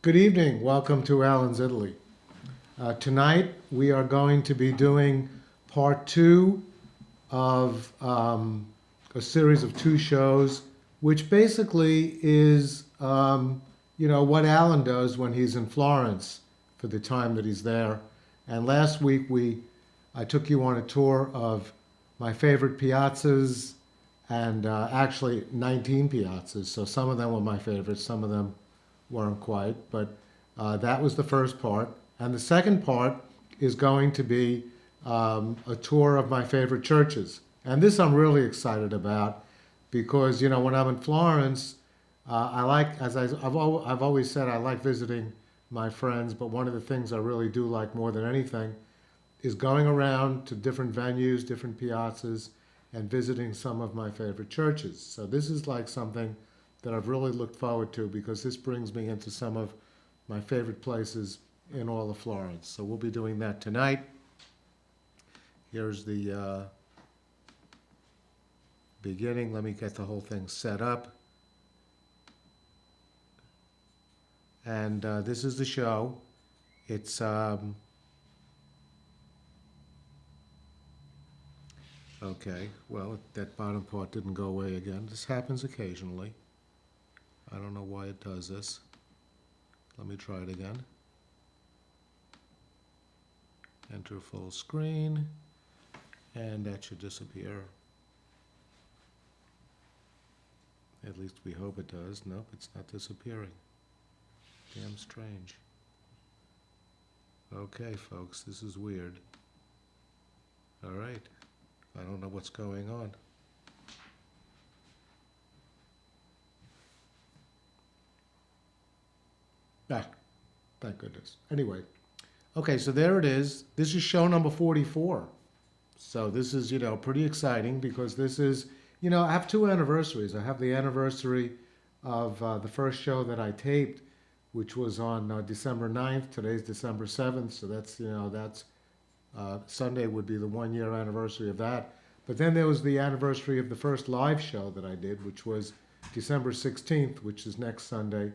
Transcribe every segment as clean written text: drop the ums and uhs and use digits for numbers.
Good evening. Welcome to Alan's Italy. Tonight we are going to be doing part two of a series of two shows, which basically is, what Alan does when he's in Florence for the time that he's there. And last week I took you on a tour of my favorite piazzas, and actually 19 piazzas. So some of them were my favorites, some of them weren't quite, but that was the first part. And the second part is going to be a tour of my favorite churches. And this I'm really excited about because, when I'm in Florence, I like, I've always said, I like visiting my friends, but one of the things I really do like more than anything is going around to different venues, different piazzas, and visiting some of my favorite churches. So this is like something that I've really looked forward to because this brings me into some of my favorite places in all of Florence. So we'll be doing that tonight. Here's the beginning. Let me get the whole thing set up. And this is the show. It's okay, well, that bottom part didn't go away again. This happens occasionally. I don't know why it does this. Let me try it again. Enter full screen, and that should disappear. At least we hope it does. Nope, it's not disappearing. Damn strange. Okay, folks, this is weird. All right. I don't know what's going on. Ah, thank goodness. Anyway, okay, so there it is. This is show number 44. So this is, pretty exciting because this is, I have two anniversaries. I have the anniversary of the first show that I taped, which was on December 9th. Today's December 7th, so that's Sunday would be the 1 year anniversary of that. But then there was the anniversary of the first live show that I did, which was December 16th, which is next Sunday.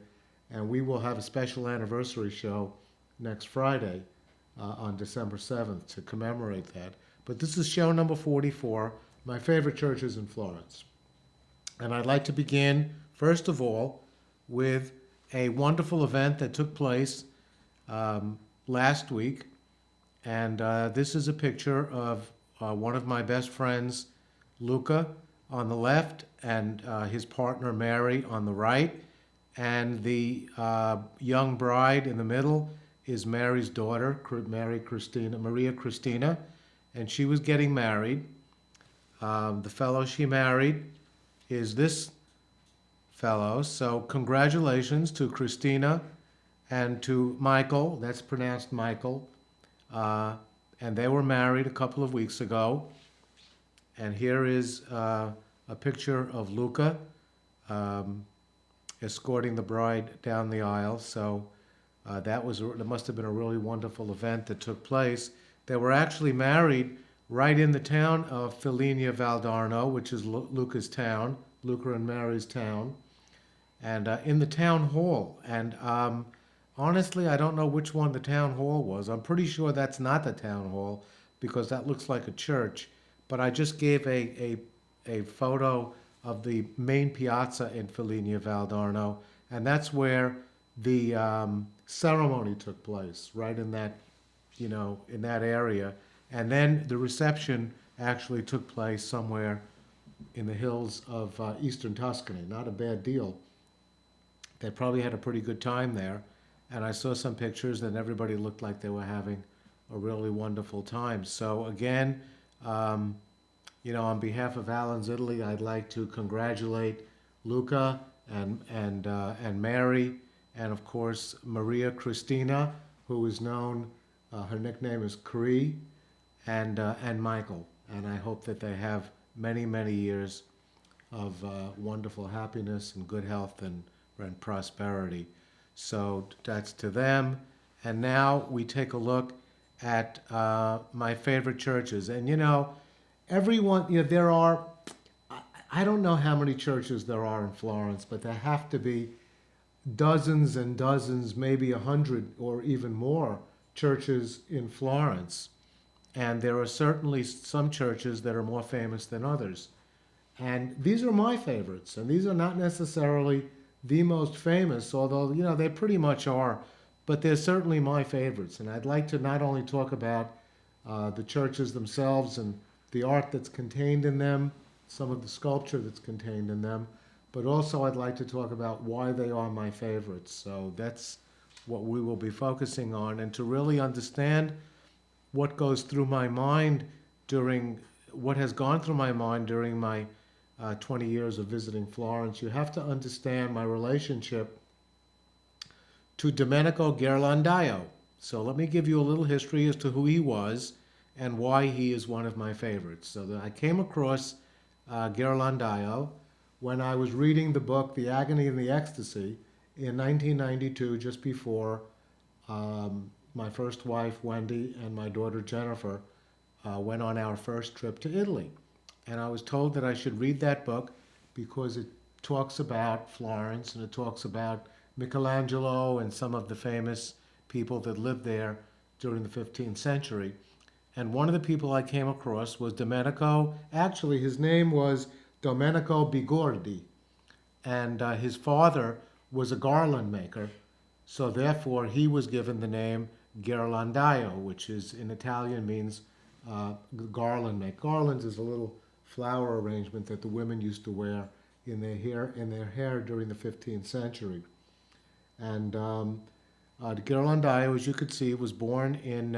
And we will have a special anniversary show next Friday on December 7th to commemorate that. But this is show number 44, my favorite churches in Florence. And I'd like to begin, first of all, with a wonderful event that took place last week. And this is a picture of one of my best friends, Luca, on the left, and his partner, Mary, on the right. And the young bride in the middle is Mary's daughter, Maria Christina, and she was getting married. The fellow she married is this fellow. So congratulations to Christina and to Michael. That's pronounced Michael. And they were married a couple of weeks ago. And here is a picture of Luca escorting the bride down the aisle. So that must have been a really wonderful event that took place. They were actually married right in the town of Figlia Valdarno, which is Luca's town, Luca and Mary's town, and in the town hall. And honestly, I don't know which one the town hall was. I'm pretty sure that's not the town hall because that looks like a church. But I just gave a photo of the main piazza in Figlia Valdarno, and that's where the ceremony took place, right in that, in that area. And then the reception actually took place somewhere in the hills of eastern Tuscany. Not a bad deal. They probably had a pretty good time there. And I saw some pictures and everybody looked like they were having a really wonderful time. So again, on behalf of Alan's Italy, I'd like to congratulate Luca and Mary, and of course Maria Christina, who is known, her nickname is Cree, and Michael. And I hope that they have many, many years of wonderful happiness and good health and prosperity. So that's to them. And now we take a look at my favorite churches. And everyone, there are, I don't know how many churches there are in Florence, but there have to be dozens and dozens, maybe 100 or even more churches in Florence. And there are certainly some churches that are more famous than others. And these are my favorites, and these are not necessarily the most famous, although, they pretty much are, but they're certainly my favorites. And I'd like to not only talk about the churches themselves and the art that's contained in them, some of the sculpture that's contained in them, but also I'd like to talk about why they are my favorites. So that's what we will be focusing on. And to really understand what goes through my mind during what has gone through my mind during my 20 years of visiting Florence, you have to understand my relationship to Domenico Ghirlandaio. So let me give you a little history as to who he was and why he is one of my favorites. So that I came across Ghirlandaio when I was reading the book The Agony and the Ecstasy in 1992, just before my first wife, Wendy, and my daughter, Jennifer, went on our first trip to Italy. And I was told that I should read that book because it talks about Florence and it talks about Michelangelo and some of the famous people that lived there during the 15th century. And one of the people I came across was Domenico. Actually, his name was Domenico Bigordi, and his father was a garland maker. So therefore, he was given the name Ghirlandaio, which is in Italian means garland make. Garlands is a little flower arrangement that the women used to wear in their hair during the 15th century. And Ghirlandaio, as you could see, was born in.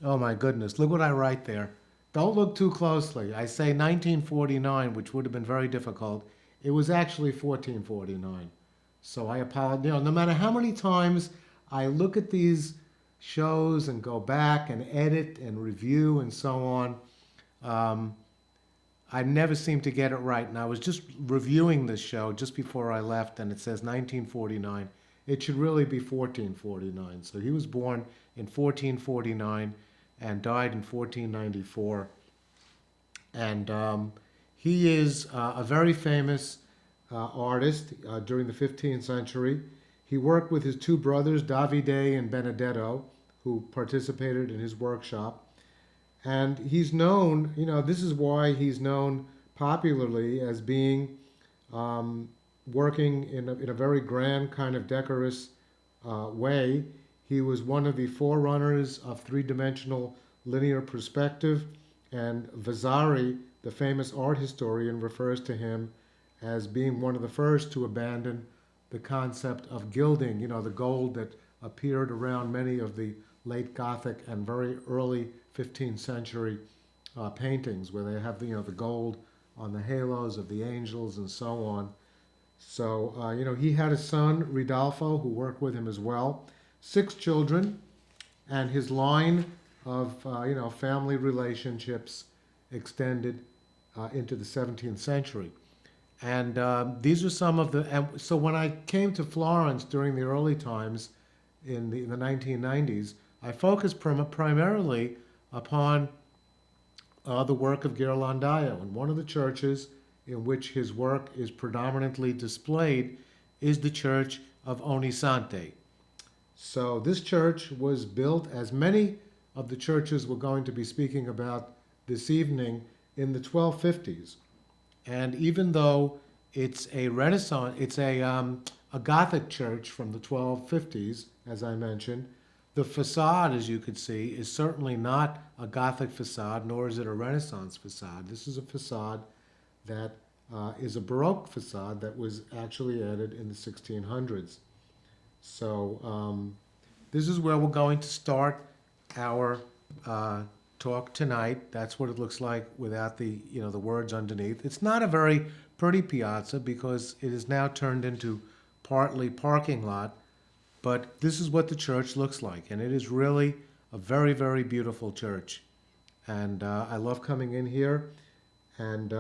Oh my goodness! Look what I write there. Don't look too closely. I say 1949, which would have been very difficult. It was actually 1449. So I apologize. No matter how many times I look at these shows and go back and edit and review and so on, I never seem to get it right. And I was just reviewing this show just before I left, and it says 1949. It should really be 1449. So he was born in 1449 and died in 1494. And he is a very famous artist during the 15th century. He worked with his two brothers, Davide and Benedetto, who participated in his workshop. And he's known, this is why he's known popularly as being working in a very grand kind of decorous way. He was one of the forerunners of three-dimensional linear perspective, and Vasari, the famous art historian, refers to him as being one of the first to abandon the concept of gilding, the gold that appeared around many of the late Gothic and very early 15th century paintings, where they have the gold on the halos of the angels and so on. So, he had a son, Ridolfo, who worked with him as well. 6 children, and his line of, family relationships extended into the 17th century. And these are some of the. And so when I came to Florence during the early times in the 1990s, I focused primarily upon the work of Ghirlandaio. And one of the churches in which his work is predominantly displayed is the church of Ognissanti. So this church was built, as many of the churches we're going to be speaking about this evening, in the 1250s. And even though it's a Renaissance, it's a Gothic church from the 1250s, as I mentioned, the facade, as you could see, is certainly not a Gothic facade, nor is it a Renaissance facade. This is a facade that is a Baroque facade that was actually added in the 1600s. So this is where we're going to start our talk tonight. That's what it looks like without the the words underneath. It's not a very pretty piazza because it is now turned into partly parking lot, but this is what the church looks like, and it is really a very, very beautiful church. And I love coming in here, and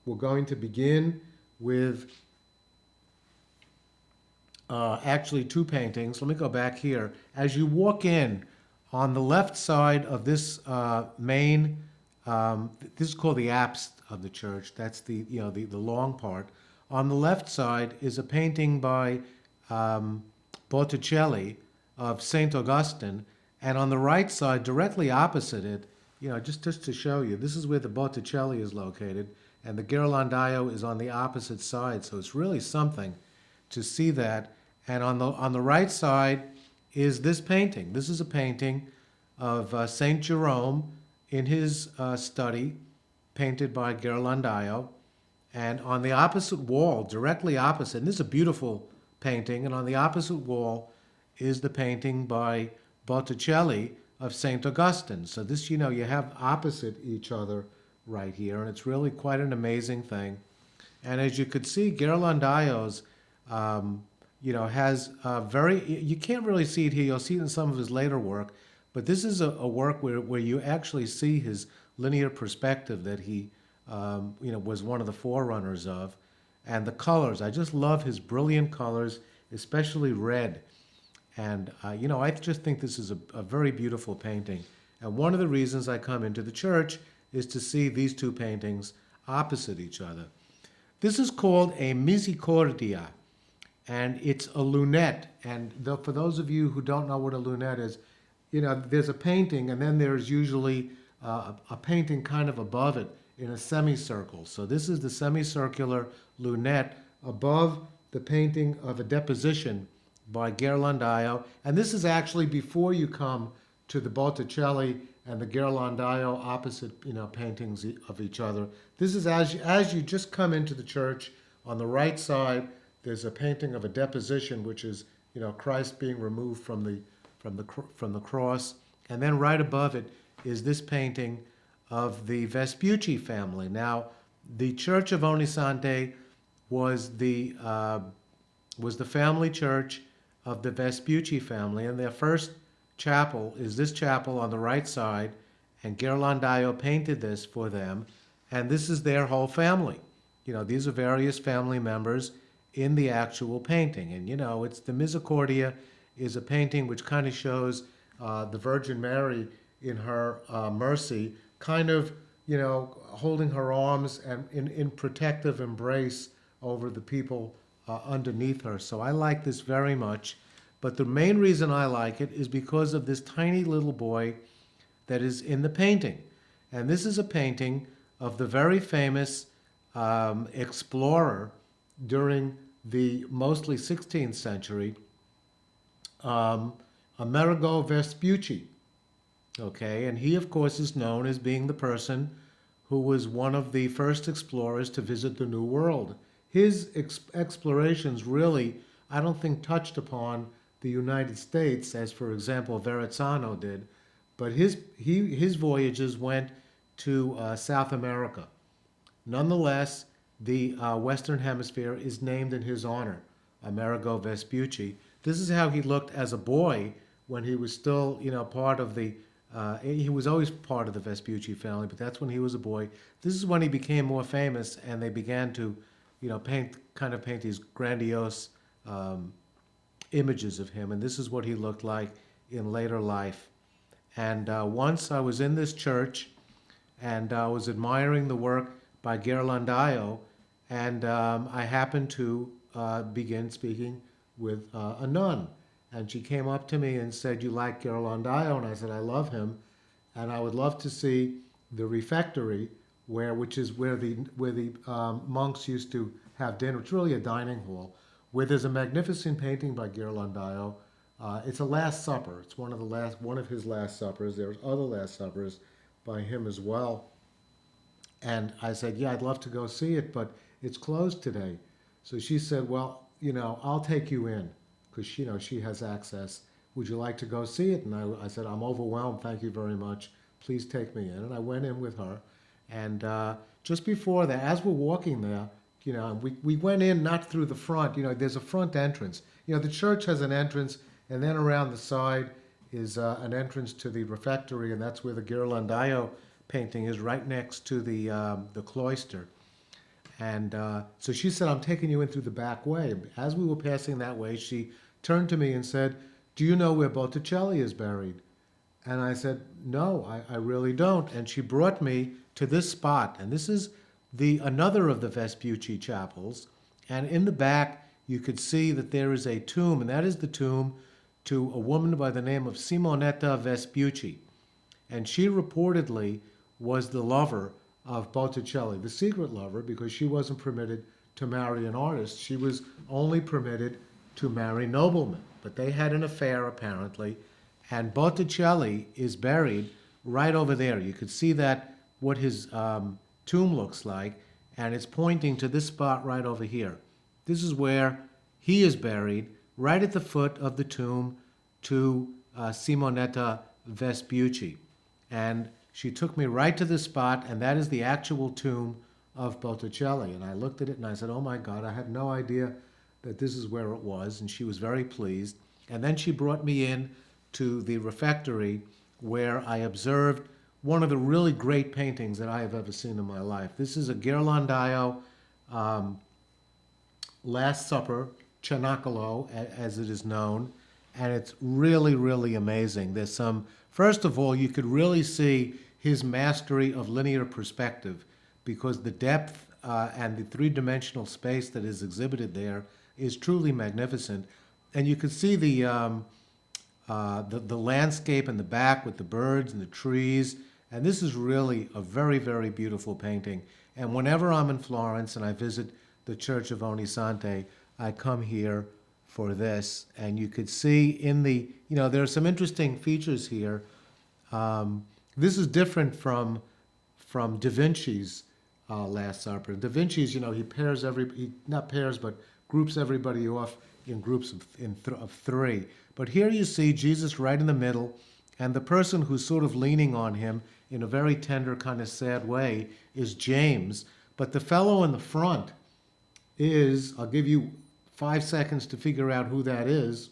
we're going to begin with actually 2 paintings. Let me go back here. As you walk in, on the left side of this main, this is called the apse of the church. That's the the long part. On the left side is a painting by Botticelli of St. Augustine, and on the right side, directly opposite it, just to show you, this is where the Botticelli is located, and the Ghirlandaio is on the opposite side, so it's really something to see that. And on the right side is this painting. This is a painting of Saint Jerome in his study, painted by Ghirlandaio. And on the opposite wall, directly opposite, and this is a beautiful painting, and on the opposite wall is the painting by Botticelli of St. Augustine. So this, you have opposite each other right here, and it's really quite an amazing thing. And as you could see, Ghirlandaio's, has you can't really see it here, you'll see it in some of his later work, but this is a work where you actually see his linear perspective that he was one of the forerunners of. And the colors, I just love his brilliant colors, especially red. And, I just think this is a very beautiful painting. And one of the reasons I come into the church is to see these two paintings opposite each other. This is called a misericordia, and it's a lunette. And for those of you who don't know what a lunette is, there's a painting, and then there's usually a painting kind of above it in a semicircle. So this is the semicircular lunette above the painting of a deposition by Ghirlandaio. And this is actually before you come to the Botticelli and the Ghirlandaio opposite, paintings of each other. This is as you just come into the church. On the right side, there's a painting of a deposition, which is, Christ being removed from the cross. And then right above it is this painting of the Vespucci family. Now, the Church of Ognissanti was the family church of the Vespucci family, and their first chapel is this chapel on the right side, and Ghirlandaio painted this for them, and this is their whole family. These are various family members in the actual painting, and it's the Misericordia is a painting which kind of shows the Virgin Mary in her mercy, kind of, holding her arms and in protective embrace over the people underneath her. So I like this very much. But the main reason I like it is because of this tiny little boy that is in the painting. And this is a painting of the very famous explorer during the mostly 16th century, Amerigo Vespucci. Okay, and he, of course, is known as being the person who was one of the first explorers to visit the New World. His explorations really, I don't think, touched upon the United States, as, for example, Verrazzano did, but his voyages went to South America. Nonetheless, the Western Hemisphere is named in his honor, Amerigo Vespucci. This is how he looked as a boy when he was still, part of the he was always part of the Vespucci family, but that's when he was a boy. This is when he became more famous, and they began to, paint these grandiose images of him. And this is what he looked like in later life. And once I was in this church, and I was admiring the work by Ghirlandaio, and I happened to begin speaking with a nun. And she came up to me and said, "You like Ghirlandaio?" And I said, "I love him, and I would love to see the refectory, which is where the monks used to have dinner. It's really a dining hall, where there's a magnificent painting by Ghirlandaio. It's a Last Supper. It's one of his Last Suppers. There's other Last Suppers by him as well." And I said, "Yeah, I'd love to go see it, but it's closed today." So she said, "Well, I'll take you in, because she has access. Would you like to go see it?" And I said, "I'm overwhelmed. Thank you very much. Please take me in." And I went in with her. And just before that, as we're walking there, we went in not through the front. There's a front entrance. The church has an entrance, and then around the side is an entrance to the refectory, and that's where the Ghirlandaio painting is, right next to the cloister. And so she said, "I'm taking you in through the back way." As we were passing that way, she turned to me and said, "Do you know where Botticelli is buried?" And I said, "No, I really don't." And she brought me to this spot. And this is another of the Vespucci chapels. And in the back, you could see that there is a tomb, and that is the tomb to a woman by the name of Simonetta Vespucci. And she reportedly was the lover of Botticelli, the secret lover, because she wasn't permitted to marry an artist. She was only permitted to marry noblemen. But they had an affair, apparently. And Botticelli is buried right over there. You could see that, what his tomb looks like, and it's pointing to this spot right over here. This is where he is buried, right at the foot of the tomb to Simonetta Vespucci. And she took me right to this spot, and that is the actual tomb of Botticelli. And I looked at it and I said, oh my God, I had no idea that this is where it was. And she was very pleased. And then she brought me in to the refectory, where I observed one of the really great paintings that I have ever seen in my life. This is a Ghirlandiao Last Supper, Cenacolo, as it is known, and it's really, really amazing. There's some, first of all, you could really see his mastery of linear perspective, because the depth and the three-dimensional space that is exhibited there is truly magnificent. And you could see the landscape in the back with the birds and the trees. And this is really a very, very beautiful painting. And whenever I'm in Florence and I visit the Church of Ognissanti, I come here for this. And you could see in the, there are some interesting features here. This is different from Da Vinci's Last Supper. Da Vinci's, he pairs not pairs, but groups everybody off in groups of three. But here you see Jesus right in the middle, and the person who's sort of leaning on him in a very tender, kind of sad way is James. But the fellow in the front is, I'll give you 5 seconds to figure out who that is.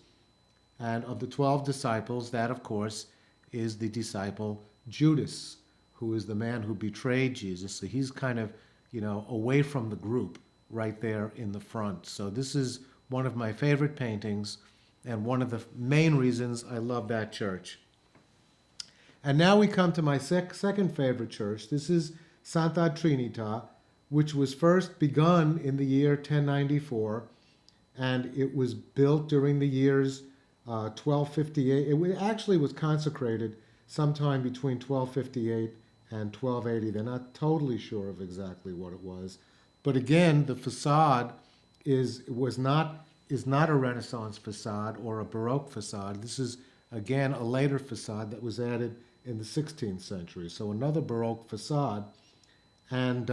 And of the 12 disciples, that, of course, is the disciple Judas, who is the man who betrayed Jesus. So he's kind of, away from the group right there in the front. So this is one of my favorite paintings and one of the main reasons I love that church. And now we come to my second favorite church. This is Santa Trinita, which was first begun in the year 1094, and it was built during the years 1258. It actually was consecrated sometime between 1258 and 1280. They're not totally sure of exactly what it was. But again, the facade is not a Renaissance facade or a Baroque facade. This is, again, a later facade that was added in the 16th century. So another Baroque facade. And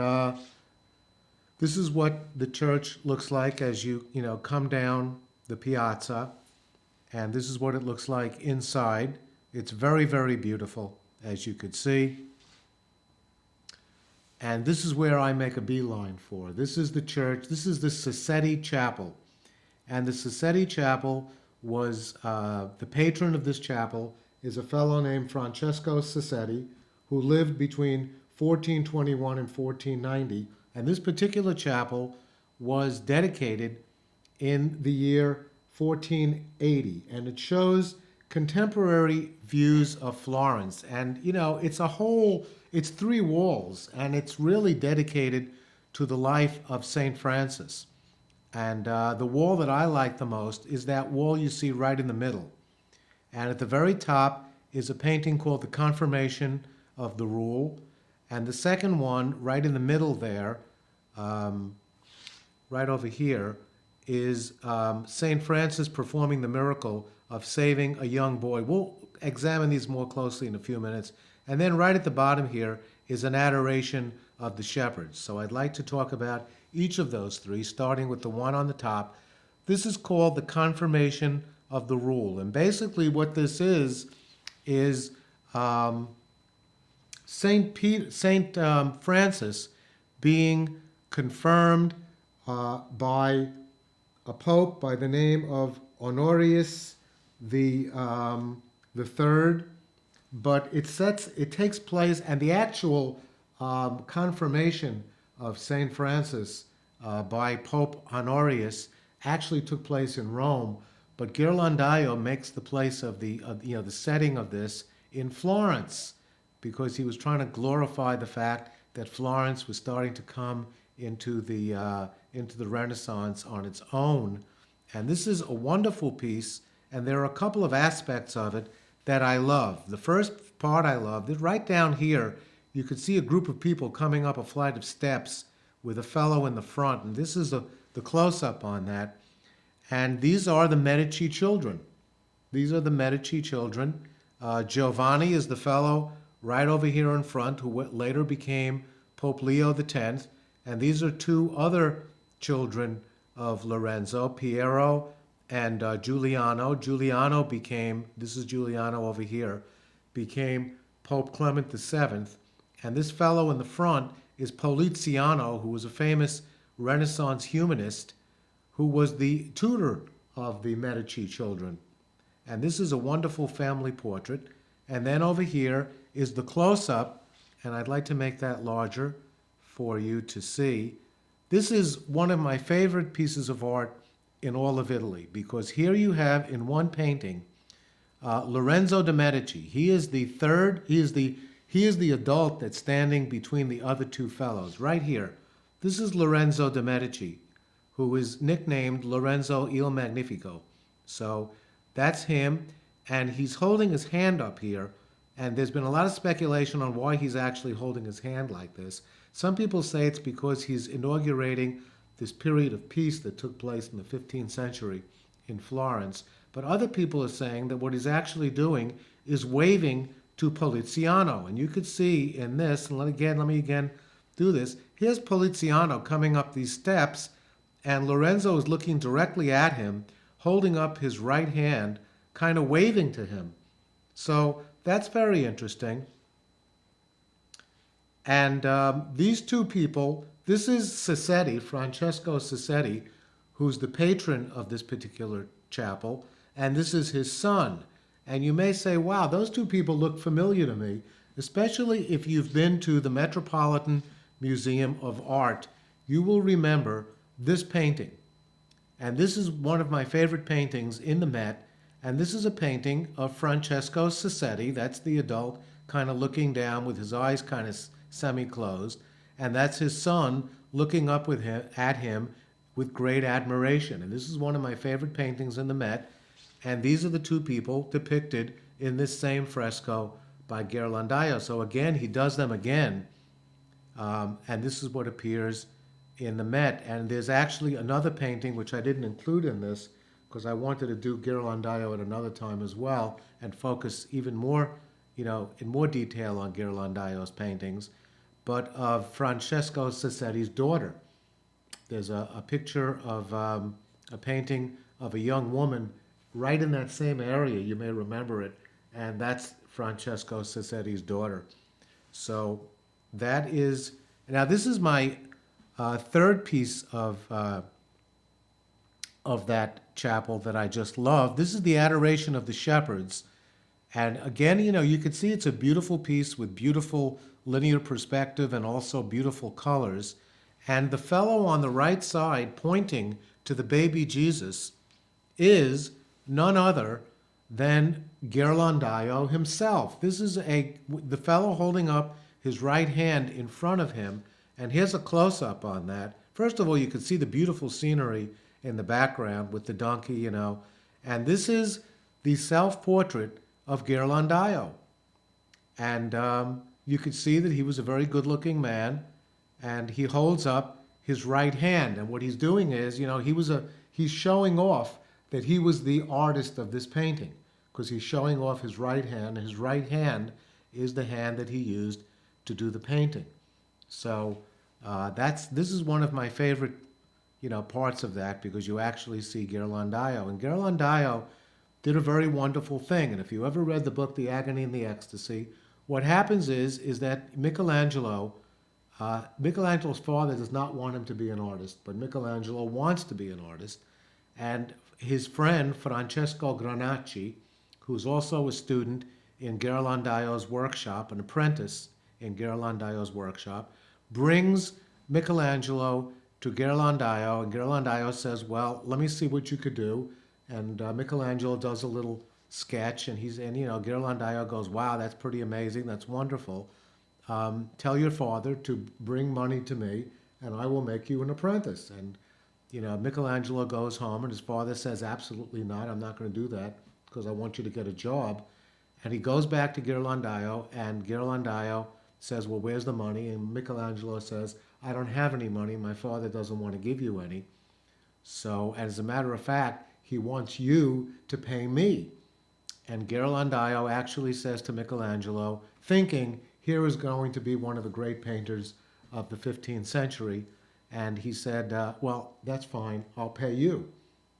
this is what the church looks like as you come down the piazza. And this is what it looks like inside. It's very, very beautiful, as you could see. And this is where I make a beeline for. This is the church. This is the Sassetti Chapel. And the Sassetti Chapel was, the patron of this chapel is a fellow named Francesco Sassetti, who lived between 1421 and 1490. And this particular chapel was dedicated in the year 1480. And it shows contemporary views of Florence. And, it's 3 walls, and it's really dedicated to the life of St. Francis. And the wall that I like the most is that wall you see right in the middle. And at the very top is a painting called The Confirmation of the Rule. And the second one, right in the middle there, right over here, is St. Francis performing the miracle of saving a young boy. We'll examine these more closely in a few minutes. And then right at the bottom here is an adoration of the shepherds. So I'd like to talk about each of those 3, starting with the one on the top. This is called The Confirmation of the Rule. And basically what this is Saint Francis being confirmed by a pope by the name of Honorius the third. But it takes place, and the actual confirmation of Saint Francis by Pope Honorius actually took place in Rome. But Ghirlandaio makes the place of the setting of this in Florence, because he was trying to glorify the fact that Florence was starting to come into the Renaissance on its own. And this is a wonderful piece, and there are a couple of aspects of it that I love. The first part I loved is right down here. You could see a group of people coming up a flight of steps with a fellow in the front, and this is the close-up on that. And these are the Medici children. These are the Medici children. Giovanni is the fellow right over here in front who later became Pope Leo X. And these are two other children of Lorenzo, Piero and Giuliano. Giuliano became, this is Giuliano over here, became Pope Clement VII. And this fellow in the front is Poliziano, who was a famous Renaissance humanist who was the tutor of the Medici children. And this is a wonderful family portrait. And then over here is the close-up, and I'd like to make that larger for you to see. This is one of my favorite pieces of art in all of Italy, because here you have in one painting Lorenzo de' Medici. He is the third, he is the adult that's standing between the other two fellows, right here. This is Lorenzo de' Medici, who is nicknamed Lorenzo il Magnifico. So that's him, and he's holding his hand up here, and there's been a lot of speculation on why he's actually holding his hand like this. Some people say it's because he's inaugurating this period of peace that took place in the 15th century in Florence. But other people are saying that what he's actually doing is waving to Poliziano. And you could see in this, and let me again do this. Here's Poliziano coming up these steps, and Lorenzo is looking directly at him, holding up his right hand, kind of waving to him. So that's very interesting. And these two people, this is Sassetti, Francesco Sassetti, who's the patron of this particular chapel, and this is his son. And you may say, wow, those two people look familiar to me, especially if you've been to the Metropolitan Museum of Art. You will remember this painting. And this is one of my favorite paintings in the Met, and this is a painting of Francesco Sassetti. That's the adult, kind of looking down with his eyes kind of semi-closed, and that's his son looking up at him with great admiration. And this is one of my favorite paintings in the Met, and these are the two people depicted in this same fresco by Ghirlandaio. So again, he does them again, and this is what appears in the Met. And there's actually another painting which I didn't include in this because I wanted to do Ghirlandaio at another time as well and focus even more, in more detail on Ghirlandaio's paintings, but of Francesco Sassetti's daughter. There's a picture of a painting of a young woman right in that same area. You may remember it, and that's Francesco Sassetti's daughter. So that is, now this is my third piece of that chapel that I just love. This is the Adoration of the Shepherds. And again, you can see it's a beautiful piece with beautiful linear perspective and also beautiful colors. And the fellow on the right side pointing to the baby Jesus is none other than Ghirlandaio himself. This is the fellow holding up his right hand in front of him. And here's a close-up on that. First of all, you can see the beautiful scenery in the background with the donkey, And this is the self-portrait of Ghirlandaio. And you could see that he was a very good-looking man, and he holds up his right hand. And what he's doing is, he's showing off that he was the artist of this painting, because he's showing off his right hand. His right hand is the hand that he used to do the painting. So this is one of my favorite, parts of that, because you actually see Ghirlandaio. And Ghirlandaio did a very wonderful thing. And if you ever read the book, The Agony and the Ecstasy, what happens is that Michelangelo's father does not want him to be an artist, but Michelangelo wants to be an artist. And his friend, Francesco Granacci, who's also a student in Ghirlandaio's workshop, an apprentice in Ghirlandaio's workshop, brings Michelangelo to Ghirlandaio, and Ghirlandaio says, well, let me see what you could do. And Michelangelo does a little sketch, and Ghirlandaio goes, wow, that's pretty amazing, that's wonderful. Tell your father to bring money to me, and I will make you an apprentice. And, Michelangelo goes home, and his father says, absolutely not, I'm not going to do that, because I want you to get a job. And he goes back to Ghirlandaio, and Ghirlandaio says, well, where's the money? And Michelangelo says, I don't have any money. My father doesn't want to give you any. So, as a matter of fact, he wants you to pay me. And Ghirlandaio actually says to Michelangelo, thinking here is going to be one of the great painters of the 15th century, and he said, well, that's fine, I'll pay you.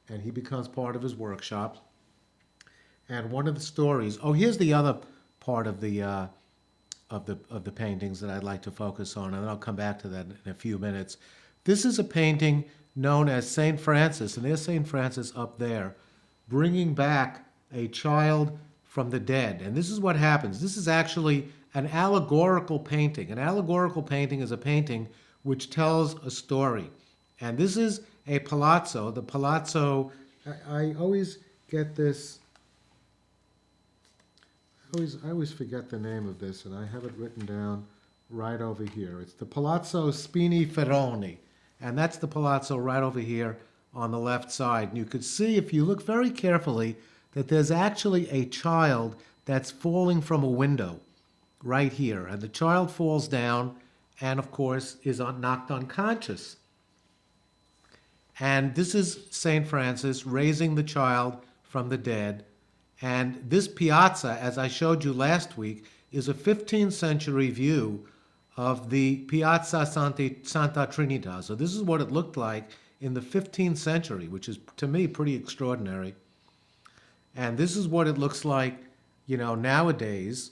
And he becomes part of his workshop. And one of the stories, here's the other part of the paintings that I'd like to focus on, and then I'll come back to that in a few minutes. This is a painting known as St. Francis, and there's St. Francis up there, bringing back a child from the dead. And this is what happens. This is actually an allegorical painting. An allegorical painting is a painting which tells a story. And this is a palazzo. The palazzo, I always get this, I always forget the name of this, and I have it written down right over here. It's the Palazzo Spiniferroni, and that's the palazzo right over here on the left side. And you could see, if you look very carefully, that there's actually a child that's falling from a window right here. And the child falls down and, of course, is knocked unconscious. And this is St. Francis raising the child from the dead. And this piazza, as I showed you last week, is a 15th century view of the Piazza Santa Trinita. So this is what it looked like in the 15th century, which is, to me, pretty extraordinary. And this is what it looks like, nowadays,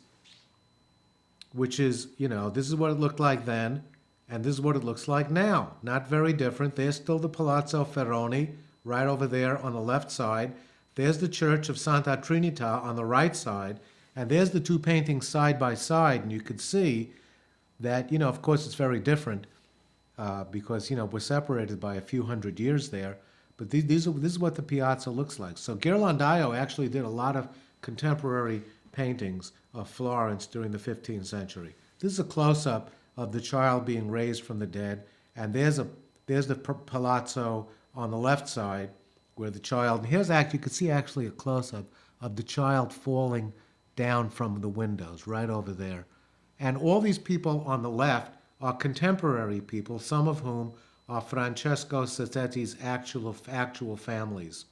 which is, this is what it looked like then, and this is what it looks like now. Not very different. There's still the Palazzo Ferroni right over there on the left side. There's the Church of Santa Trinita on the right side, and there's the two paintings side by side, and you could see that, of course, it's very different because, we're separated by a few hundred years there. But this is what the piazza looks like. So Ghirlandaio actually did a lot of contemporary paintings of Florence during the 15th century. This is a close-up of the child being raised from the dead, and there's the palazzo on the left side where the child. And here's you could see actually a close-up of the child falling down from the windows right over there. And all these people on the left are contemporary people, some of whom are Francesco Sassetti's actual families,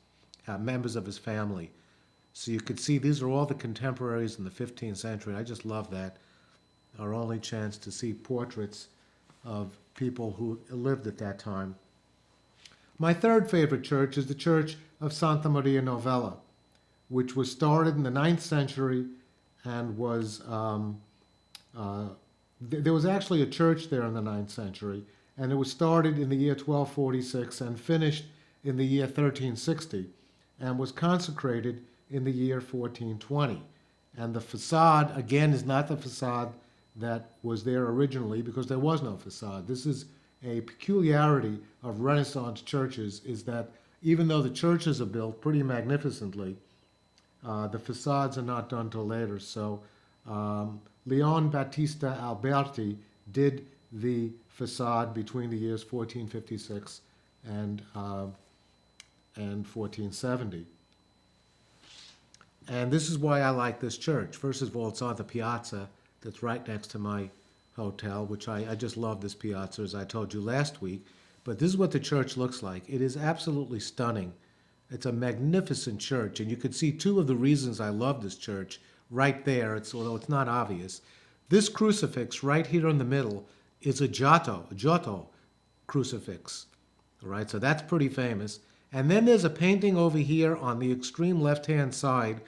members of his family. So you could see these are all the contemporaries in the 15th century. I just love that. Our only chance to see portraits of people who lived at that time. My third favorite church is the Church of Santa Maria Novella, which was started in the 9th century and was, there was actually a church there in the 9th century, and it was started in the year 1246 and finished in the year 1360, and was consecrated in the year 1420. And the facade, again, is not the facade that was there originally, because there was no facade. This is a peculiarity of Renaissance churches, is that even though the churches are built pretty magnificently, the facades are not done till later. So Leon Battista Alberti did the facade between the years 1456 and 1470. And this is why I like this church. First of all, it's on the piazza that's right next to my hotel, which I just love this piazza, as I told you last week. But this is what the church looks like. It is absolutely stunning. It's a magnificent church, and you can see two of the reasons I love this church right there, although it's not obvious. This crucifix right here in the middle is a Giotto crucifix. All right, so that's pretty famous. And then there's a painting over here on the extreme left-hand side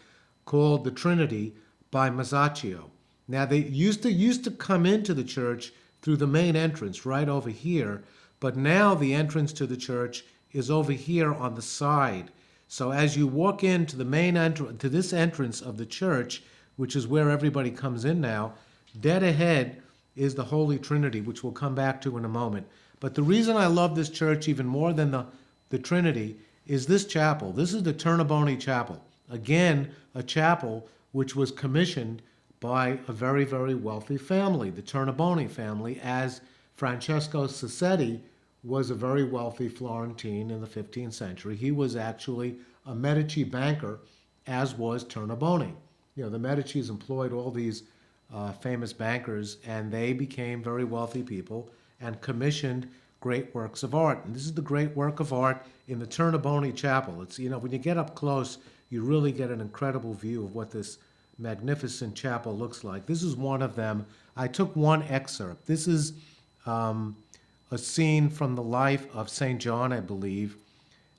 called the Trinity by Massacio. Now, they used to come into the church through the main entrance right over here, but now the entrance to the church is over here on the side. So as you walk into the main entrance, to this entrance of the church, which is where everybody comes in now, dead ahead is the Holy Trinity, which we'll come back to in a moment. But the reason I love this church even more than the Trinity is this chapel. This is the Turnaboni Chapel. Again, a chapel which was commissioned by a very, very wealthy family, the Turnaboni family, as Francesco Sassetti was a very wealthy Florentine in the 15th century. He was actually a Medici banker, as was Tornabuoni. You know, the Medicis employed all these famous bankers, and they became very wealthy people and commissioned great works of art. And this is the great work of art in the Tornabuoni Chapel. It's, you know, when you get up close, you really get an incredible view of what this magnificent chapel looks like. This is one of them. I took one excerpt. This is a scene from the life of St. John, I believe.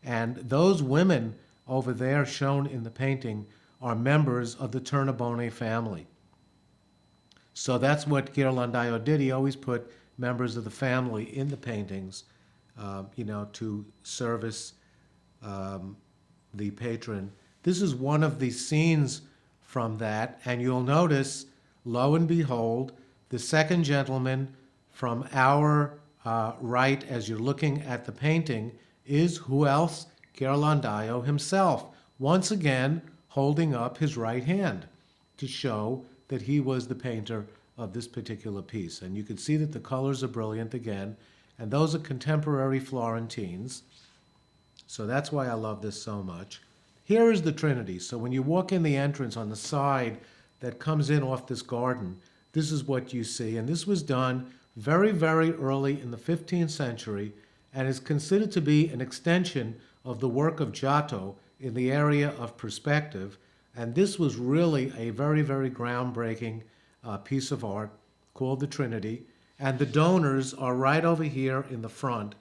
And those women over there shown in the painting are members of the Tornabuoni family. So that's what Ghirlandaio did. He always put members of the family in the paintings, you know, to service the patron. This is one of the scenes from that, and you'll notice, lo and behold, the second gentleman from our right as you're looking at the painting is who else? Ghirlandaio himself, once again holding up his right hand to show that he was the painter of this particular piece. And you can see that the colors are brilliant again, and those are contemporary Florentines. So that's why I love this so much. Here is the Trinity. So when you walk in the entrance on the side that comes in off this garden, this is what you see. And this was done very, very early in the 15th century and is considered to be an extension of the work of Giotto in the area of perspective. And this was really a very, very groundbreaking piece of art called the Trinity. And the donors are right over here in the front.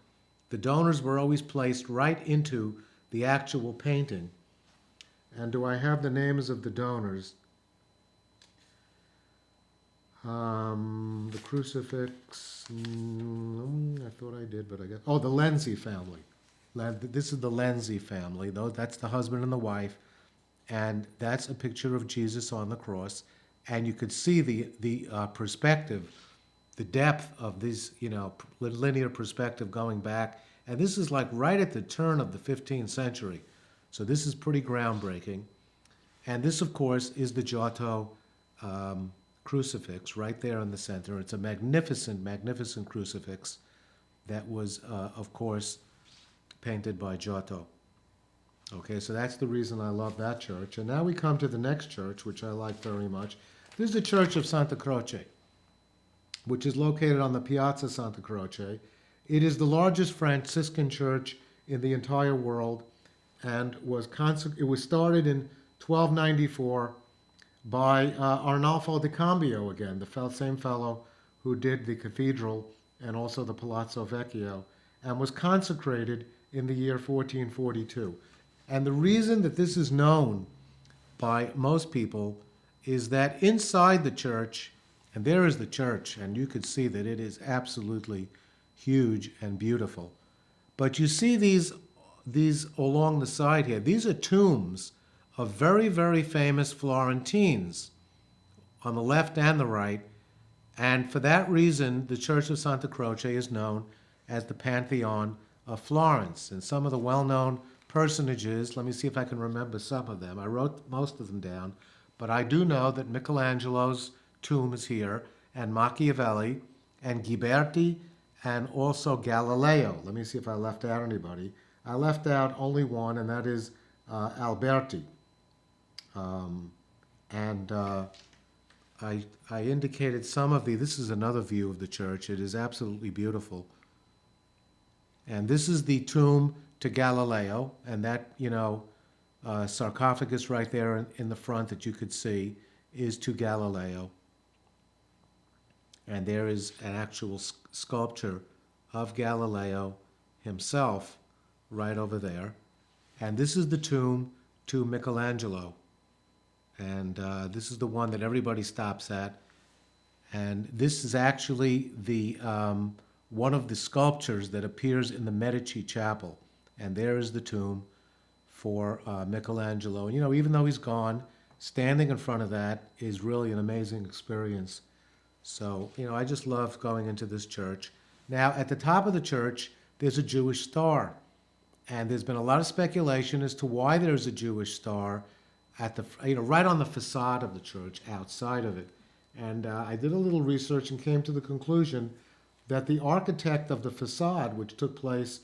The donors were always placed right into the actual painting. And do I have the names of the donors? The crucifix, I thought I did, but I guess, oh, the Lenzi family. This is the Lenzi family, though. That's the husband and the wife. And that's a picture of Jesus on the cross. And you could see the perspective, the depth of this, you know, linear perspective going back. And this is like right at the turn of the 15th century. So this is pretty groundbreaking. And this, of course, is the Giotto crucifix right there in the center. It's a magnificent, magnificent crucifix that was, of course, painted by Giotto. Okay, so that's the reason I love that church. And now we come to the next church, which I like very much. This is the Church of Santa Croce, which is located on the Piazza Santa Croce. It is the largest Franciscan church in the entire world, and it was started in 1294 by Arnolfo di Cambio again, the same fellow who did the cathedral and also the Palazzo Vecchio, and was consecrated in the year 1442. And the reason that this is known by most people is that inside the church, and there is the church, and you could see that it is absolutely huge and beautiful. But you see these along the side here. These are tombs of very, very famous Florentines on the left and the right. And for that reason, the Church of Santa Croce is known as the Pantheon of Florence. And some of the well-known personages, let me see if I can remember some of them. I wrote most of them down, but I do know that Michelangelo's tomb is here, and Machiavelli, and Ghiberti, and also Galileo. Let me see if I left out anybody. I left out only one, and that is Alberti. I indicated some of this is another view of the church. It is absolutely beautiful. And this is the tomb to Galileo, and that, you know, sarcophagus right there in the front that you could see is to Galileo. And there is an actual sculpture of Galileo himself right over there. And this is the tomb to Michelangelo. And this is the one that everybody stops at. And this is actually the one of the sculptures that appears in the Medici Chapel. And there is the tomb for Michelangelo. And, you know, even though he's gone, standing in front of that is really an amazing experience. So, you know, I just love going into this church. Now, at the top of the church, there's a Jewish star. And there's been a lot of speculation as to why there's a Jewish star at the, you know, right on the facade of the church, outside of it. And I did a little research and came to the conclusion that the architect of the facade, which took place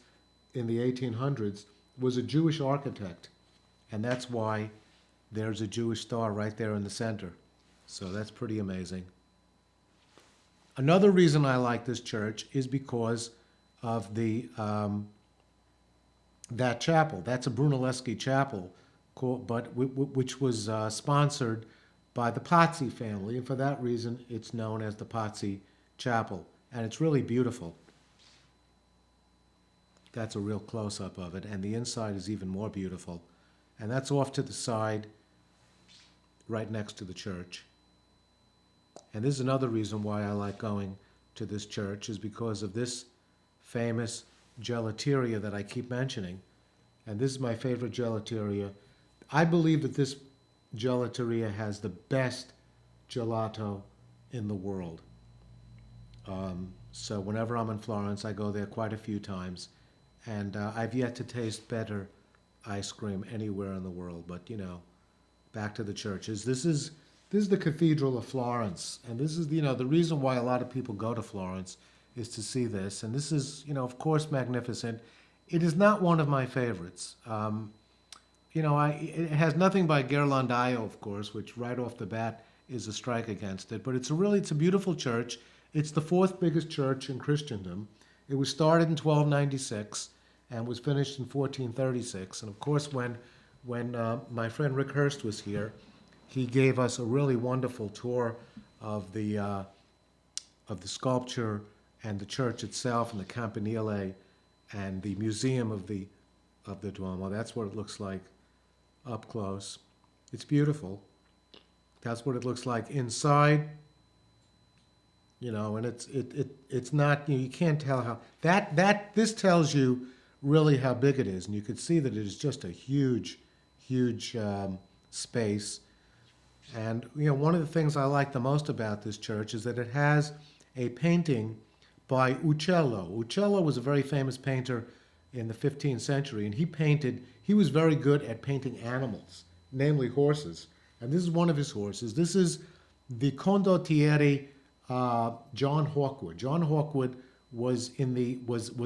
in the 1800s, was a Jewish architect. And that's why there's a Jewish star right there in the center. So that's pretty amazing. Another reason I like this church is because of that chapel. That's a Brunelleschi chapel, which was sponsored by the Pazzi family, and for that reason, it's known as the Pazzi Chapel, and it's really beautiful. That's a real close-up of it, and the inside is even more beautiful. And that's off to the side, right next to the church. And this is another reason why I like going to this church, is because of this famous gelateria that I keep mentioning. And this is my favorite gelateria. I believe that this gelateria has the best gelato in the world. So whenever I'm in Florence, I go there quite a few times. And I've yet to taste better ice cream anywhere in the world. But, you know, back to the churches. This is the Cathedral of Florence. And this is, you know, the reason why a lot of people go to Florence is to see this. And this is, you know, of course, magnificent. It is not one of my favorites. You know, it has nothing by Ghirlandiao, of course, which right off the bat is a strike against it. But it's a beautiful church. It's the fourth biggest church in Christendom. It was started in 1296 and was finished in 1436. And of course, when my friend Rick Hurst was here, he gave us a really wonderful tour of the sculpture and the church itself and the campanile and the museum of the Duomo. That's what it looks like up close. It's beautiful. That's what it looks like inside. You know, and it's not, you know, you can't tell how this tells you really how big it is, and you could see that it is just a huge space. And you know, one of the things I like the most about this church is that it has a painting by Uccello. Uccello was a very famous painter in the 15th century, and he was very good at painting animals, namely horses. And this is one of his horses. This is the condottiere John Hawkwood. John Hawkwood was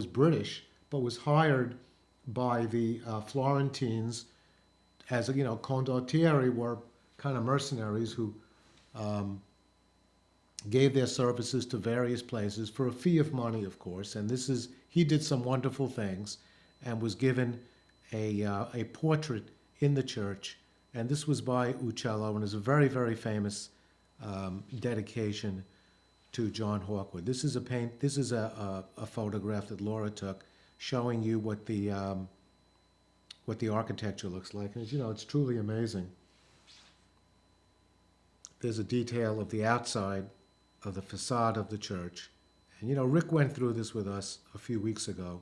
British, but was hired by the Florentines as, you know, condottieri were kind of mercenaries who gave their services to various places for a fee of money, of course. And he did some wonderful things and was given a portrait in the church. And this was by Uccello, and is a very, very famous dedication to John Hawkwood. This is a photograph that Laura took showing you what the architecture looks like. And you know, it's truly amazing. There's a detail of the outside of the facade of the church. And you know, Rick went through this with us a few weeks ago.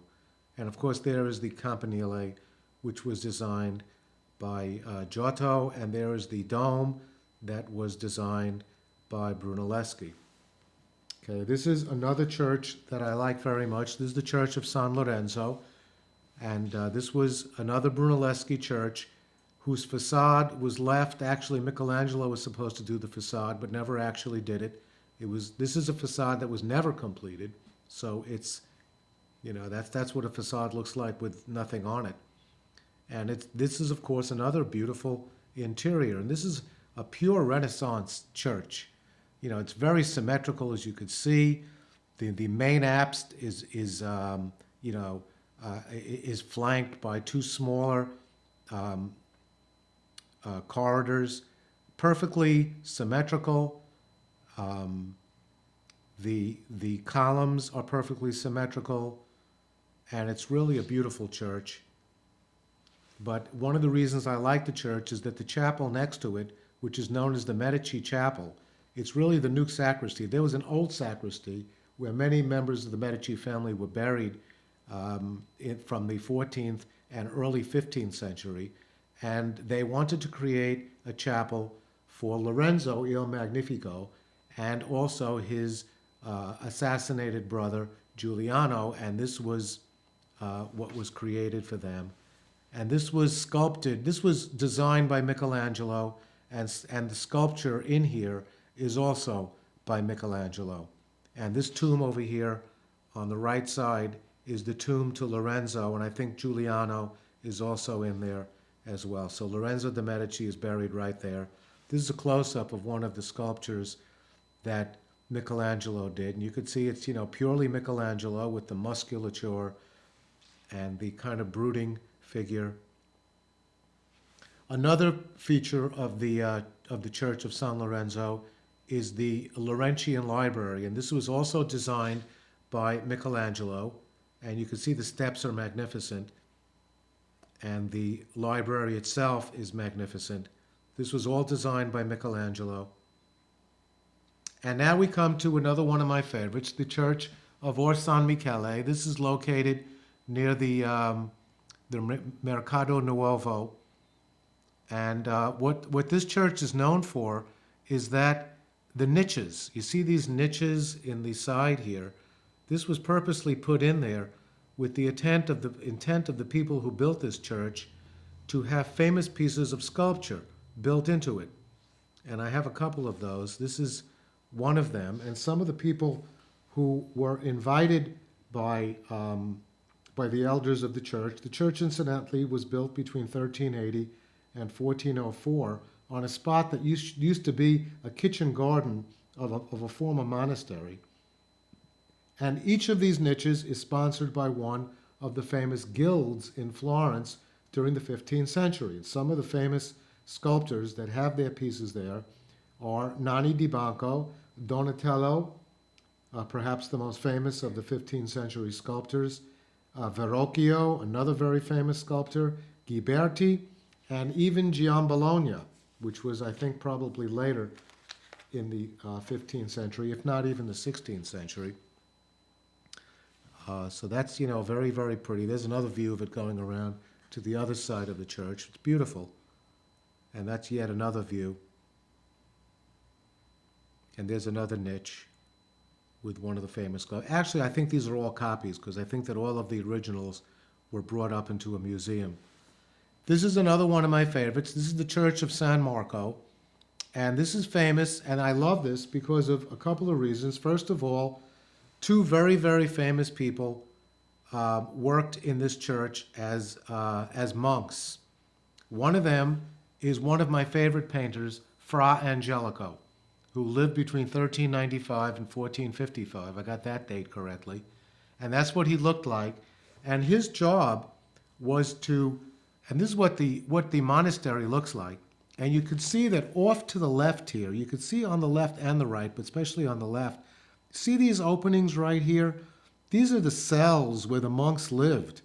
And of course, there is the campanile, which was designed by Giotto, and there is the dome that was designed by Brunelleschi. Okay, this is another church that I like very much. This is the Church of San Lorenzo, and this was another Brunelleschi church whose facade was left. Actually, Michelangelo was supposed to do the facade, but never actually did it. This is a facade that was never completed, so it's, you know, that's what a facade looks like with nothing on it. And this is, of course, another beautiful interior, and this is a pure Renaissance church. You know, it's very symmetrical, as you could see. The main apse is flanked by two smaller corridors, perfectly symmetrical. The columns are perfectly symmetrical, and it's really a beautiful church. But one of the reasons I like the church is that the chapel next to it, which is known as the Medici Chapel, it's really the new sacristy. There was an old sacristy where many members of the Medici family were buried from the 14th and early 15th century, and they wanted to create a chapel for Lorenzo il Magnifico and also his assassinated brother Giuliano, and this was what was created for them. And this was sculpted, this was designed by Michelangelo, and the sculpture in here is also by Michelangelo. And this tomb over here On the right side is the tomb to Lorenzo, and I think Giuliano is also in there as well. So Lorenzo de' Medici is buried right there. This is a close-up of one of the sculptures that Michelangelo did, and you could see it's, purely Michelangelo with the musculature and the kind of brooding figure. Another feature of the Church of San Lorenzo is the Laurentian Library, and this was also designed by Michelangelo, and you can see the steps are magnificent, and the library itself is magnificent. This was all designed by Michelangelo. And now we come to another one of my favorites, the Church of Or San Michele. This is located near the Mercato Nuovo. And what this church is known for is that the niches, you see these niches in the side here, this was purposely put in there with the intent of the people who built this church to have famous pieces of sculpture built into it. And I have a couple of those. This is one of them. And some of the people who were invited by the elders of the church, incidentally, was built between 1380 and 1404 on a spot that used to be a kitchen garden of a former monastery. And each of these niches is sponsored by one of the famous guilds in Florence during the 15th century. And some of the famous sculptors that have their pieces there are Nanni di Banco, Donatello, perhaps the most famous of the 15th century sculptors, Verrocchio, another very famous sculptor, Ghiberti, and even Giambologna, which was, I think, probably later in the 15th century, if not even the 16th century. So that's, very, very pretty. There's another view of it going around to the other side of the church. It's beautiful. And that's yet another view. And there's another niche with one of the famous sculptors. Actually, I think these are all copies because I think that all of the originals were brought up into a museum. This is another one of my favorites. This is the Church of San Marco. And this is famous, and I love this because of a couple of reasons. First of all, two very, very famous people worked in this church as monks. One of them is one of my favorite painters, Fra Angelico, who lived between 1395 and 1455. I got that date correctly. And that's what he looked like. And his job was to, and this is what the monastery looks like. And you could see that off to the left here, you could see on the left and the right, but especially on the left, see these openings right here? These are the cells where the monks lived.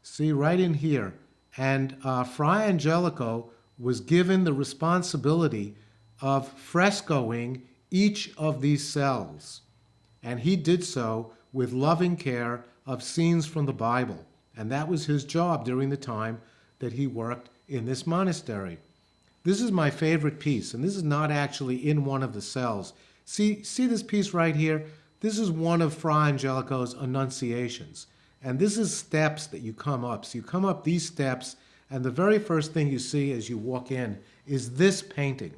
See, right in here. And Fra Angelico was given the responsibility of frescoing each of these cells. And he did so with loving care of scenes from the Bible. And that was his job during the time that he worked in this monastery. This is my favorite piece, and this is not actually in one of the cells. See this piece right here? This is one of Fra Angelico's Annunciations. And this is steps that you come up. So you come up these steps, and the very first thing you see as you walk in is this painting,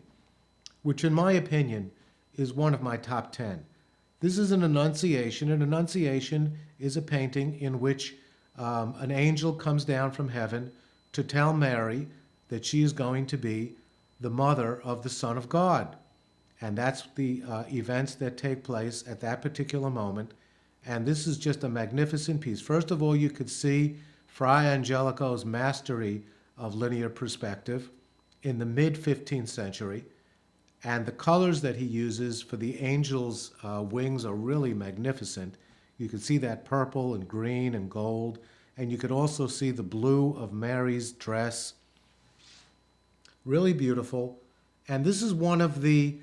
which in my opinion is one of my top 10. This is an Annunciation. An Annunciation is a painting in which an angel comes down from heaven to tell Mary that she is going to be the mother of the Son of God. And that's the events that take place at that particular moment. And this is just a magnificent piece. First of all, you could see Fra Angelico's mastery of linear perspective in the mid-15th century. And the colors that he uses for the angel's wings are really magnificent. You can see that purple and green and gold. And you could also see the blue of Mary's dress. Really beautiful. And this is one of the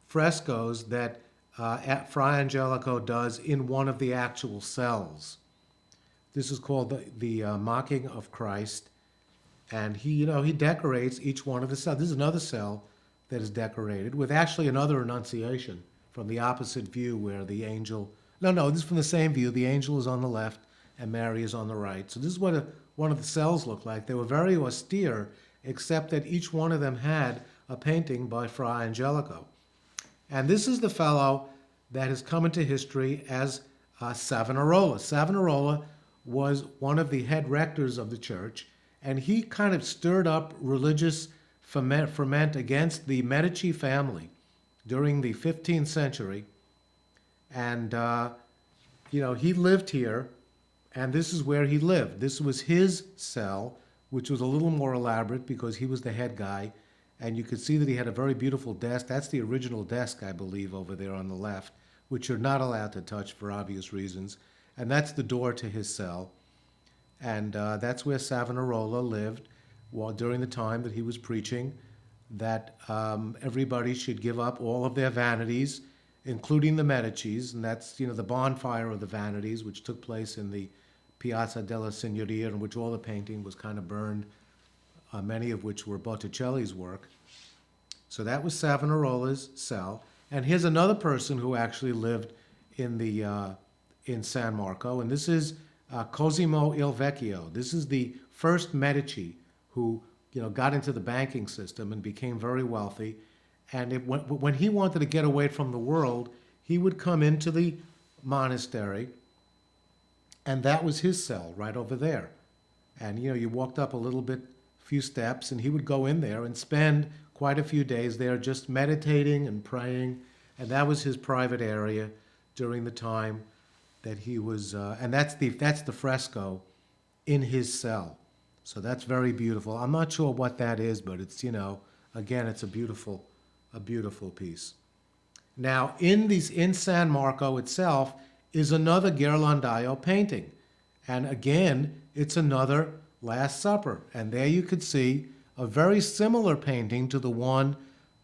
frescoes that Fra Angelico does in one of the actual cells. This is called the Mocking of Christ. And he decorates each one of the cells. This is another cell that is decorated with actually another Annunciation from the opposite view where the angel, no, this is from the same view. The angel is on the left and Mary is on the right. So this is what one of the cells looked like. They were very austere, except that each one of them had a painting by Fra Angelico. And this is the fellow that has come into history as Savonarola. Savonarola was one of the head rectors of the church, and he kind of stirred up religious ferment against the Medici family during the 15th century. And, he lived here, and this is where he lived. This was his cell, which was a little more elaborate because he was the head guy. And you could see that he had a very beautiful desk. That's the original desk, I believe, over there on the left, which you're not allowed to touch for obvious reasons. And that's the door to his cell. And that's where Savonarola lived during the time that he was preaching that everybody should give up all of their vanities, including the Medicis. And that's, the bonfire of the vanities, which took place in the Piazza della Signoria, in which all the painting was kind of burned, many of which were Botticelli's work. So that was Savonarola's cell. And here's another person who actually lived in San Marco, and this is Cosimo il Vecchio. This is the first Medici who got into the banking system and became very wealthy. And when he wanted to get away from the world, he would come into the monastery, and that was his cell right over there. And you walked up a little bit, few steps, and he would go in there and spend quite a few days there just meditating and praying. And that was his private area during the time that he was, and that's the fresco in his cell. So that's very beautiful. I'm not sure what that is, but it's, again, it's a beautiful piece. Now, in San Marco itself is another Ghirlandaio painting. And again, it's another Last Supper. And there you could see a very similar painting to the one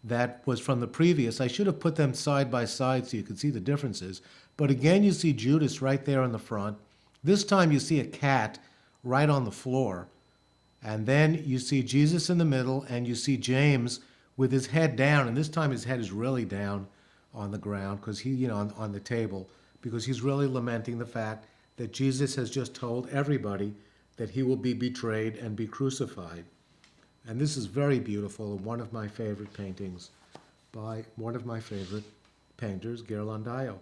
that was from the previous. I should have put them side by side so you could see the differences. But again, you see Judas right there in the front. This time you see a cat right on the floor. And then you see Jesus in the middle, and you see James with his head down. And this time his head is really down on the ground, because he, on the table, because he's really lamenting the fact that Jesus has just told everybody that he will be betrayed and be crucified. And this is very beautiful, and one of my favorite paintings by one of my favorite painters, Ghirlandaio.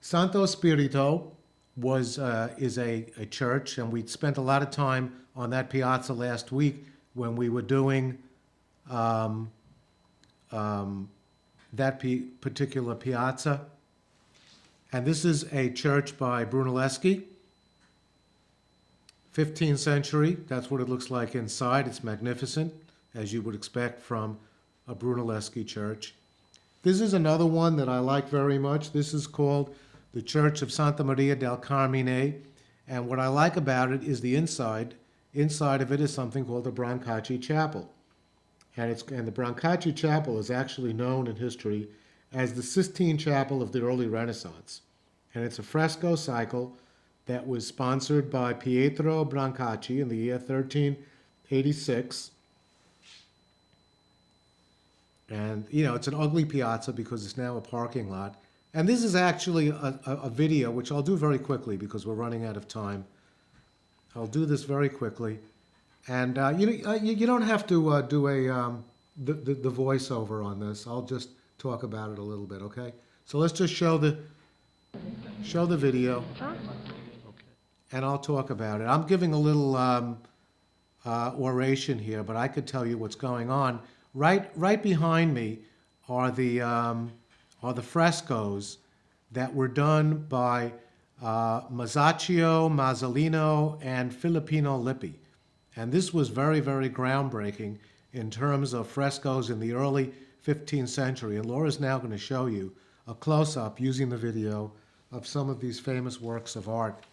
Santo Spirito is a church, and we spent a lot of time on that piazza last week when we were doing that particular piazza. And this is a church by Brunelleschi, 15th century. That's what it looks like inside. It's magnificent, as you would expect from a Brunelleschi church. This is another one that I like very much. This is called the Church of Santa Maria del Carmine. And what I like about it is the inside. Inside of it is something called the Brancacci Chapel. And the Brancacci Chapel is actually known in history as the Sistine Chapel of the early Renaissance. And it's a fresco cycle that was sponsored by Pietro Brancacci in the year 1386. And, it's an ugly piazza because it's now a parking lot. And this is actually a video, which I'll do very quickly because we're running out of time. I'll do this very quickly. And you don't have to do the voiceover on this. I'll just talk about it a little bit, okay? So let's just show the video, and I'll talk about it. I'm giving a little oration here, but I could tell you what's going on. Right behind me are the frescoes that were done by Massacio, Mazzolino, and Filippino Lippi. And this was very, very groundbreaking in terms of frescoes in the early 15th century. And Laura's now going to show you a close-up using the video of some of these famous works of art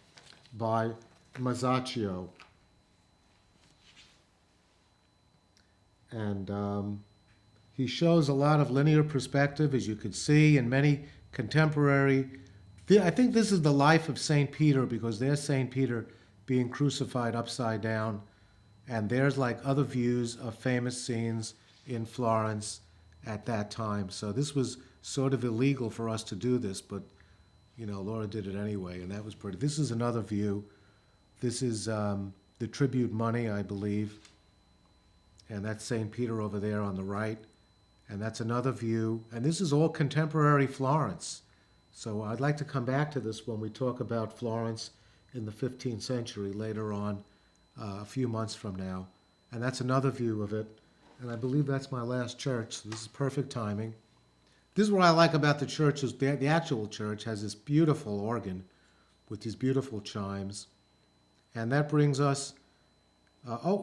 by Massacio. And he shows a lot of linear perspective, as you could see, in many contemporary. I think this is the life of St. Peter, because there's St. Peter being crucified upside down. And there's like other views of famous scenes in Florence at that time. So this was sort of illegal for us to do this, but Laura did it anyway, and that was pretty. This is another view. This is the tribute money, I believe. And that's St. Peter over there on the right. And that's another view. And this is all contemporary Florence. So I'd like to come back to this when we talk about Florence in the 15th century later on, a few months from now. And that's another view of it. And I believe that's my last church. So this is perfect timing. This is what I like about the church is the actual church has this beautiful organ with these beautiful chimes. And that brings us,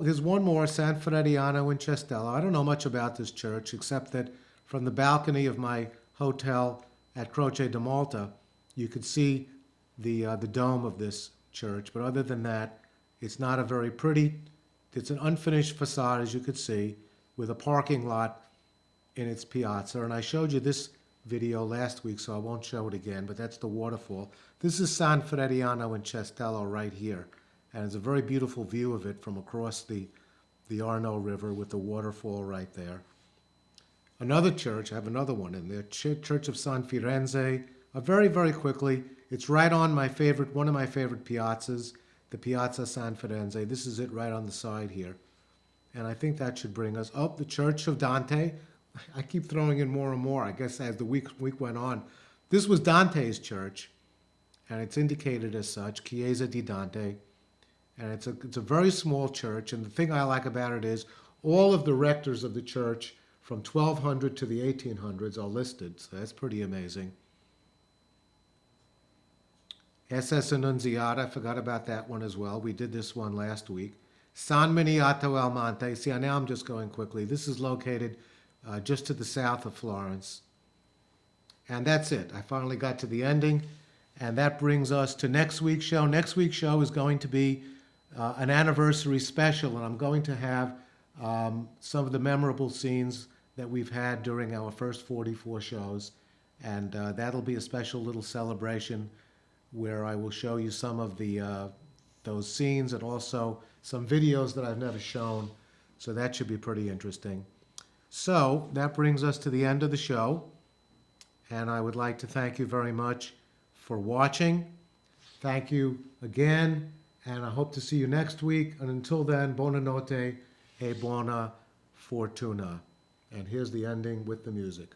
there's one more, San Frediano in Cestello. I don't know much about this church except that from the balcony of my hotel at Croce di Malta, you could see the dome of this church. But other than that, it's not a very pretty, it's an unfinished facade, as you could see, with a parking lot in its piazza. And I showed you this video last week, so I won't show it again, but that's the waterfall. This is San Frediano in Cestello right here. And it's a very beautiful view of it from across the Arno River with the waterfall right there. Another church, I have another one in there, Church of San Firenze. Very, very quickly, it's right on one of my favorite piazzas, the Piazza San Firenze. This is it right on the side here. And I think that should bring us, the Church of Dante. I keep throwing in more and more, I guess, as the week went on. This was Dante's church, and it's indicated as such, Chiesa di Dante. And it's a very small church, and the thing I like about it is all of the rectors of the church from 1200 to the 1800s are listed, so that's pretty amazing. SS Annunziata, I forgot about that one as well. We did this one last week. San Miniato al Monte. See, now I'm just going quickly. This is located just to the south of Florence. And that's it. I finally got to the ending, and that brings us to next week's show. Next week's show is going to be an anniversary special, and I'm going to have some of the memorable scenes that we've had during our first 44 shows, and that'll be a special little celebration where I will show you some of those scenes and also some videos that I've never shown, so that should be pretty interesting. So that brings us to the end of the show, and I would like to thank you very much for watching. Thank you again, and I hope to see you next week. And until then, buonanotte e buona fortuna. And here's the ending with the music.